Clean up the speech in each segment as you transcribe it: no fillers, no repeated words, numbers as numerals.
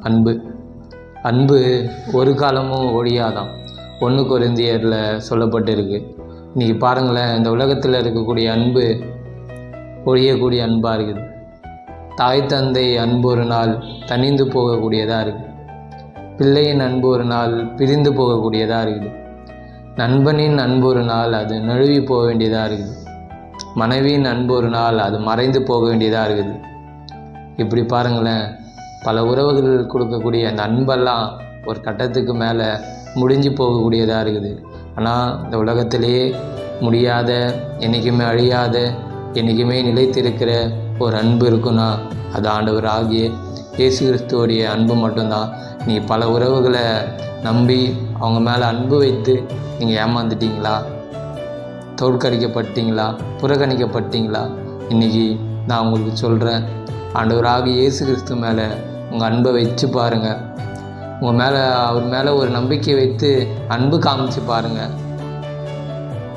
அன்பு அன்பு ஒரு காலமும் ஒழியாதான். 1 கொரிந்தியரில் சொல்லப்பட்டிருக்கு. இன்றைக்கி பாருங்களேன், இந்த உலகத்தில் இருக்கக்கூடிய அன்பு ஒழியக்கூடிய அன்பாக இருக்குது. தாய் தந்தை அன்பு ஒரு நாள் தனிந்து போகக்கூடியதாக இருக்குது. பிள்ளையின் அன்பு ஒரு நாள் பிரிந்து போகக்கூடியதாக இருக்குது. நண்பனின் அன்பு ஒரு நாள் அது நழுவி போக வேண்டியதாக இருக்குது. மனைவியின் அன்பு ஒரு நாள் அது மறைந்து போக வேண்டியதாக இருக்குது. இப்படி பாருங்களேன், பல உறவுகள் கொடுக்கக்கூடிய அந்த அன்பெல்லாம் ஒரு கட்டத்துக்கு மேலே முடிஞ்சு போகக்கூடியதாக இருக்குது. ஆனால் இந்த உலகத்திலேயே முடியாத, என்றைக்குமே அழியாத, என்றைக்குமே நிலைத்திருக்கிற ஒரு அன்பு இருக்குன்னா அது ஆண்டவர் ஆகிய இயேசு கிறிஸ்துவோடைய அன்பு மட்டும்தான். நீங்கள் பல உறவுகளை நம்பி அவங்க மேலே அன்பு வைத்து நீங்கள் ஏமாந்துட்டீங்களா? தோற்கடிக்கப்பட்டீங்களா? புறக்கணிக்கப்பட்டீங்களா? இன்றைக்கி நான் உங்களுக்கு சொல்கிறேன், ஆண்டவராகிய இயேசு கிறிஸ்து மேலே உங்கள் அன்பை வச்சு பாருங்கள். உங்கள் மேலே, அவர் மேலே ஒரு நம்பிக்கை வைத்து அன்பு காமிச்சு பாருங்கள்.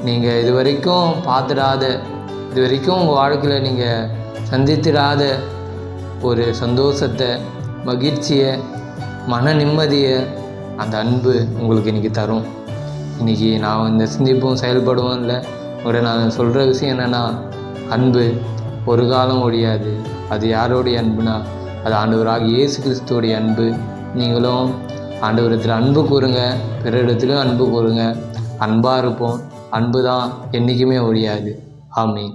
நீங்கள் இது வரைக்கும் பார்த்துடாத, இது வரைக்கும் உங்கள் வாழ்க்கையில் நீங்கள் சந்தித்திடாத ஒரு சந்தோஷத்தை, மகிழ்ச்சியை, மன நிம்மதியை அந்த அன்பு உங்களுக்கு இன்றைக்கி தரும். இன்றைக்கி நான் இந்த சிந்திப்பும் செயல்படுவோம் இல்லை, உங்கள்கிட்ட நான் சொல்கிற விஷயம் என்னென்னா, அன்பு ஒரு காலம் ஒழியாது. அது யாரோடைய அன்புனா அது ஆண்டவராகிய இயேசு கிறிஸ்துவோடைய அன்பு. நீங்களும் ஆண்டவரிடத்தில் அன்பு கூறுங்க, பிறரிடத்திலும் அன்பு கூறுங்க. அன்பாக இருப்போம். அன்பு தான் என்றைக்குமே ஒழியாது. ஆமீன்.